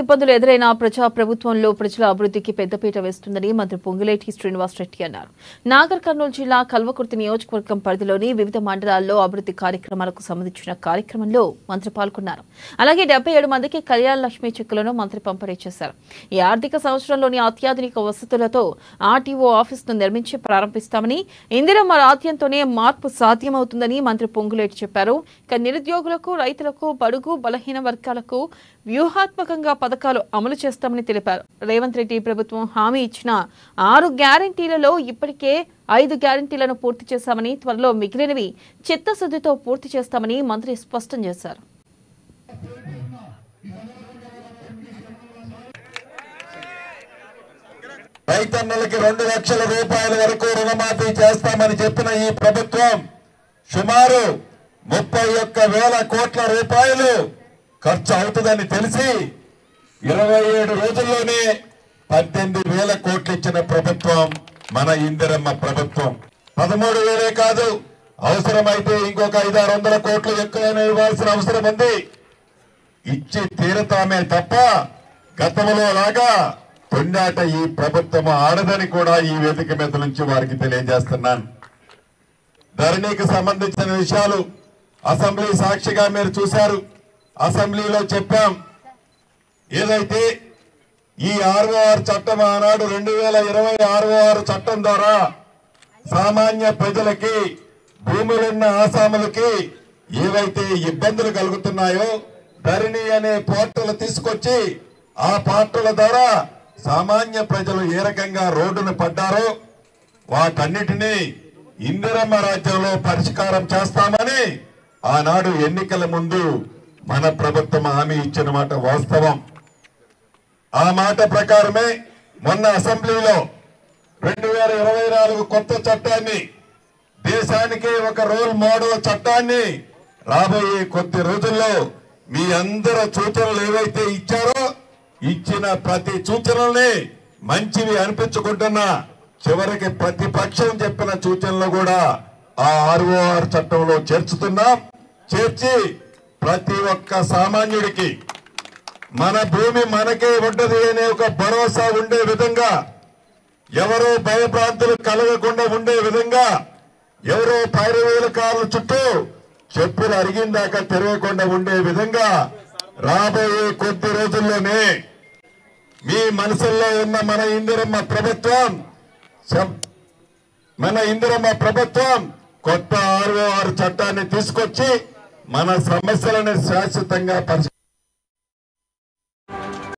ఇబ్బందులు ఎదురైన ప్రజా ప్రభుత్వంలో ప్రజల అభివృద్ధికి పెద్దపీట వేస్తుందని మంత్రి పొంగులేటి శ్రీనివాస్ రెడ్డి అన్నారు. నాగర్ కర్నూలు జిల్లా కల్వకుర్తి నియోజకవర్గం పరిధిలోని వివిధ మండలాల్లో అభివృద్ధి కార్యక్రమాలకు సంబంధించిన కార్యక్రమంలో మంత్రి పాల్గొన్నారు. అలాగే 77 మందికి కళ్యాణ లక్ష్మి చెక్కులను మంత్రి పంపిణీ చేశారు. ఈ ఆర్థిక సంవత్సరంలోని అత్యాధునిక వసతులతో ఆర్టీఓ ఆఫీసును నిర్మించి ప్రారంభిస్తామని, ఇందిరమ్మ రాజ్యంతోనే మార్పు సాధ్యమవుతుందని మంత్రి పొంగులేటి చెప్పారు. ఇక నిరుద్యోగులకు, రైతులకు, బడుగు బలహీన వర్గాలకు వ్యూహాత్మకంగా పథకాలు అమలు చేస్తామని తెలిపారు. రేవంత్ రెడ్డి ప్రభుత్వం హామీ ఇచ్చిన 6 గ్యారెంటీలలో ఇప్పటికే 5 గ్యారెంటీలను పూర్తి చేశామని, త్వరలో మిగిలినవి చిత్తశుద్ధితో పూర్తి చేస్తామని మంత్రి స్పష్టం చేశారు. రైతన్నలకి 2 లక్షల రూపాయల వరకు రుణమాఫీ చేస్తామని చెప్పిన ఈ ప్రభుత్వం సుమారు 31,000 కోట్ల రూపాయలు ఖర్చు అవుతుందని తెలిసి 27 రోజుల్లోనే 18,000 కోట్లు ఇచ్చిన ప్రభుత్వం మన ఇందిరమ్మ ప్రభుత్వం. 13,000 కాదు, అవసరమైతే ఇంకొక 500-600 కోట్లు ఎక్కువైనా ఇవ్వాల్సిన అవసరం ఉంది. ఇచ్చి తీరతామే తప్ప గతంలో లాగా తొండాట ఈ ప్రభుత్వం ఆడదని కూడా ఈ వేదిక మీద నుంచి వారికి తెలియజేస్తున్నాను. ధరణికి సంబంధించిన విషయాలు అసెంబ్లీ సాక్షిగా మీరు చూశారు. అసెంబ్లీలో చెప్పాం, ఏదైతే ఈ ఆర్ఓఆర్ చట్టం ఆనాడు 2020 ఆర్ఓఆర్ చట్టం ద్వారా సామాన్య ప్రజలకి, భూములున్న ఆసాములకి ఏవైతే ఇబ్బందులు కలుగుతున్నాయో ధరణి అనే పోర్టల్ తీసుకొచ్చి ఆ పోర్టల్ ద్వారా సామాన్య ప్రజలు ఏ రకంగా రోడ్డును పడ్డారో వాటన్నిటినీ ఇందిరమ్మ రాజ్యంలో పరిష్కారం చేస్తామని ఆనాడు ఎన్నికల ముందు మన ప్రభుత్వం హామీ ఇచ్చిన మాట వాస్తవం. ఆ మాట ప్రకారమే మొన్న అసెంబ్లీలో 2024 కొత్త చట్టాన్ని, దేశానికి ఒక రోల్ మోడల్ చట్టాన్ని రాబోయే కొద్ది రోజుల్లో మీ అందరి సూచనలు ఏవైతే ఇచ్చారో ఇచ్చిన ప్రతి సూచనల్ని మంచివి అనిపించుకుంటున్నా చివరికి ప్రతిపక్షం చెప్పిన సూచనలు కూడా ఆ ఆర్ఓఆర్ చట్టంలో చేర్చుతున్నాం. చేర్చి ప్రతి ఒక్క సామాన్యుడికి మన భూమి మనకే ఉంటది అనే ఒక భరోసా ఉండే విధంగా, ఎవరో భయభ్రాంతులు కలగకుండా ఉండే విధంగా, ఎవరో పైరవేల కార్ల చుట్టూ చెప్పులు అరిగిందాకా తిరగకుండా ఉండే విధంగా రాబోయే కొద్ది రోజుల్లోనే మీ మనసుల్లో ఉన్న మన ఇందిరమ్మ ప్రభుత్వం కొత్త ఆర్ఓఆర్ చట్టాన్ని తీసుకొచ్చి మన సమస్యలను శాశ్వతంగా పరిష్కరిస్తుంది.